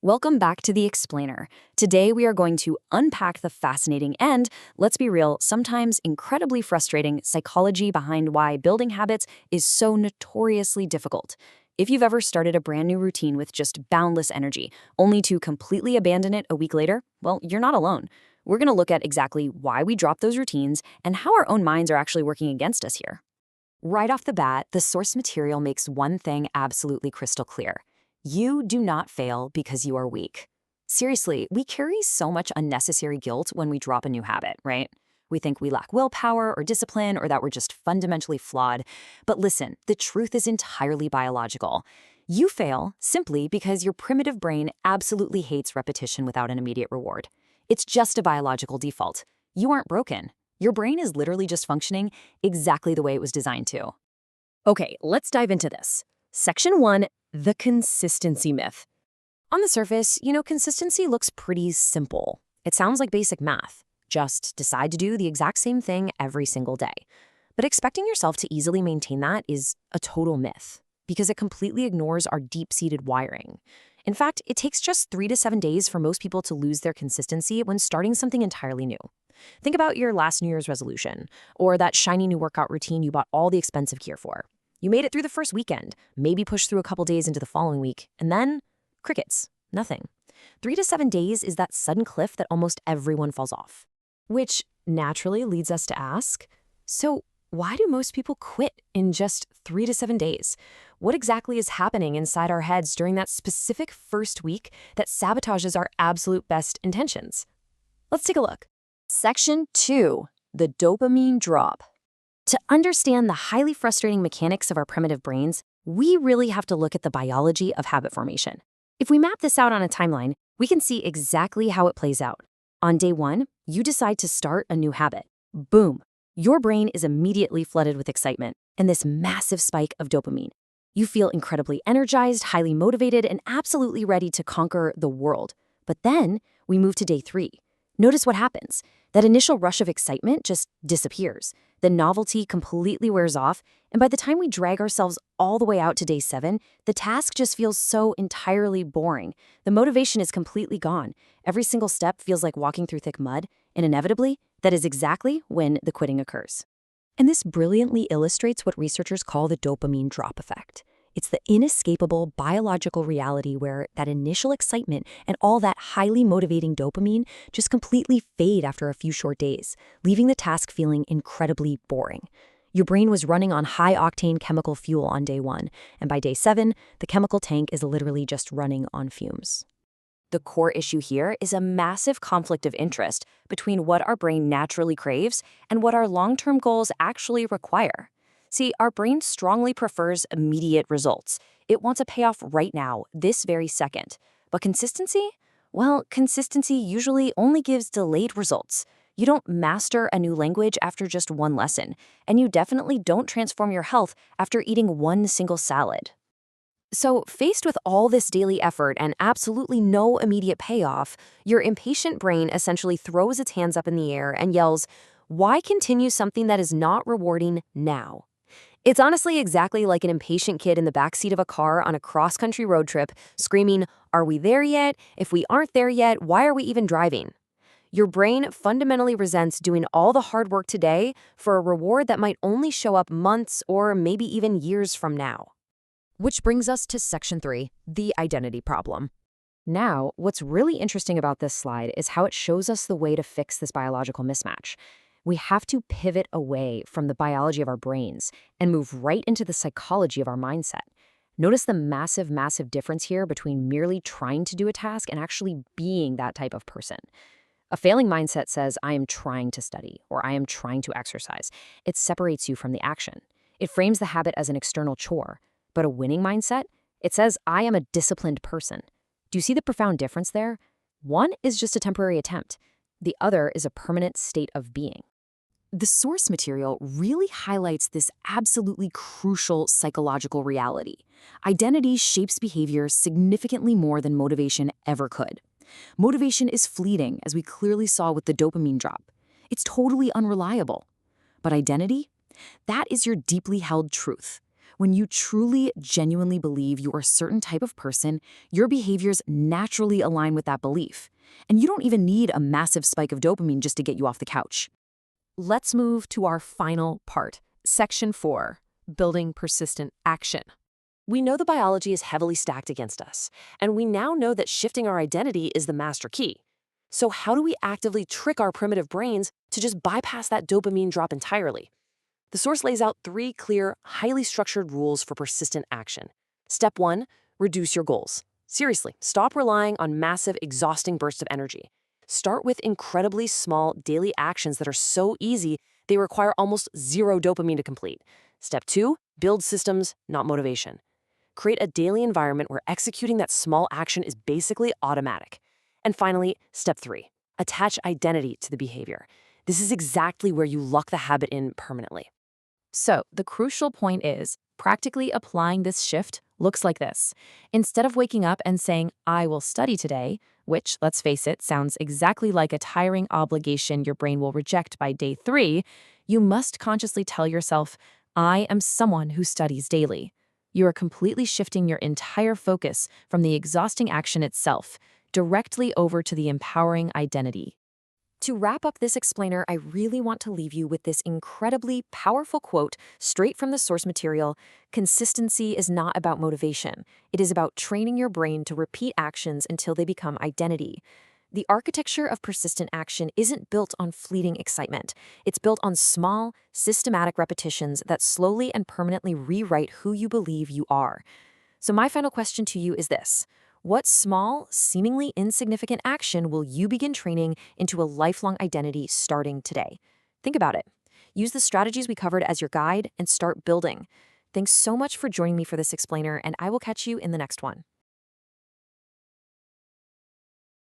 Welcome back to The Explainer. Today we are going to unpack the fascinating and, let's be real, sometimes incredibly frustrating psychology behind why building habits is so notoriously difficult. If you've ever started a brand new routine with just boundless energy, only to completely abandon it a week later, well, you're not alone. We're going to look at exactly why we drop those routines and how our own minds are actually working against us here. Right off the bat, the source material makes one thing absolutely crystal clear. You do not fail because you are weak. Seriously, we carry so much unnecessary guilt when we drop a new habit, right? We think we lack willpower or discipline or that we're just fundamentally flawed. But listen, the truth is entirely biological. You fail simply because your primitive brain absolutely hates repetition without an immediate reward. It's just a biological default. You aren't broken. Your brain is literally just functioning exactly the way it was designed to. Okay, let's dive into this. Section 1, the consistency myth. On the surface, consistency looks pretty simple. It sounds like basic math. Just decide to do the exact same thing every single day. But expecting yourself to easily maintain that is a total myth because it completely ignores our deep-seated wiring. In fact, it takes just 3 to 7 days for most people to lose their consistency when starting something entirely new. Think about your last New Year's resolution or that shiny new workout routine you bought all the expensive gear for. You made it through the first weekend, maybe pushed through a couple days into the following week, and then crickets, nothing. 3 to 7 days is that sudden cliff that almost everyone falls off. Which naturally leads us to ask, so why do most people quit in just 3 to 7 days? What exactly is happening inside our heads during that specific first week that sabotages our absolute best intentions? Let's take a look. Section 2, the dopamine drop. To understand the highly frustrating mechanics of our primitive brains, we really have to look at the biology of habit formation. If we map this out on a timeline, we can see exactly how it plays out. On day 1, you decide to start a new habit. Boom! Your brain is immediately flooded with excitement and this massive spike of dopamine. You feel incredibly energized, highly motivated, and absolutely ready to conquer the world. But then we move to day 3. Notice what happens. That initial rush of excitement just disappears. The novelty completely wears off, and by the time we drag ourselves all the way out to day 7, the task just feels so entirely boring. The motivation is completely gone. Every single step feels like walking through thick mud, and inevitably, that is exactly when the quitting occurs. And this brilliantly illustrates what researchers call the dopamine drop effect. It's the inescapable biological reality where that initial excitement and all that highly motivating dopamine just completely fade after a few short days, leaving the task feeling incredibly boring. Your brain was running on high-octane chemical fuel on day 1, and by day 7, the chemical tank is literally just running on fumes. The core issue here is a massive conflict of interest between what our brain naturally craves and what our long-term goals actually require. See, our brain strongly prefers immediate results. It wants a payoff right now, this very second. But consistency? Well, consistency usually only gives delayed results. You don't master a new language after just one lesson, and you definitely don't transform your health after eating one single salad. So, faced with all this daily effort and absolutely no immediate payoff, your impatient brain essentially throws its hands up in the air and yells, "Why continue something that is not rewarding now?" It's honestly exactly like an impatient kid in the backseat of a car on a cross-country road trip, screaming, "Are we there yet? If we aren't there yet, why are we even driving?" Your brain fundamentally resents doing all the hard work today for a reward that might only show up months or maybe even years from now. Which brings us to Section 3, the identity problem. Now, what's really interesting about this slide is how it shows us the way to fix this biological mismatch. We have to pivot away from the biology of our brains and move right into the psychology of our mindset. Notice the massive difference here between merely trying to do a task and actually being that type of person. A failing mindset says, "I am trying to study," or "I am trying to exercise." It separates you from the action. It frames the habit as an external chore. But a winning mindset, it says, "I am a disciplined person." Do you see the profound difference there? One is just a temporary attempt. The other is a permanent state of being. The source material really highlights this absolutely crucial psychological reality. Identity shapes behavior significantly more than motivation ever could. Motivation is fleeting, as we clearly saw with the dopamine drop. It's totally unreliable. But identity? That is your deeply held truth. When you truly, genuinely believe you're a certain type of person, your behaviors naturally align with that belief. And you don't even need a massive spike of dopamine just to get you off the couch. Let's move to our final part, Section 4, Building Persistent Action. We know the biology is heavily stacked against us, and we now know that shifting our identity is the master key. So how do we actively trick our primitive brains to just bypass that dopamine drop entirely? The source lays out 3 clear, highly structured rules for persistent action. Step 1, reduce your goals. Seriously, stop relying on massive, exhausting bursts of energy. Start with incredibly small daily actions that are so easy they require almost zero dopamine to complete. Step 2, build systems, not motivation. Create a daily environment where executing that small action is basically automatic. And finally, step 3, attach identity to the behavior. This is exactly where you lock the habit in permanently. So, the crucial point is, practically applying this shift looks like this. Instead of waking up and saying, I will study today, which, let's face it, sounds exactly like a tiring obligation your brain will reject by day 3, you must consciously tell yourself, I am someone who studies daily. You are completely shifting your entire focus from the exhausting action itself directly over to the empowering identity. To wrap up this explainer, I really want to leave you with this incredibly powerful quote straight from the source material. Consistency is not about motivation. It is about training your brain to repeat actions until they become identity. The architecture of persistent action isn't built on fleeting excitement. It's built on small, systematic repetitions that slowly and permanently rewrite who you believe you are. So my final question to you is this. What small, seemingly insignificant action will you begin training into a lifelong identity starting today? Think about it. Use the strategies we covered as your guide and start building. Thanks so much for joining me for this explainer, and I will catch you in the next one.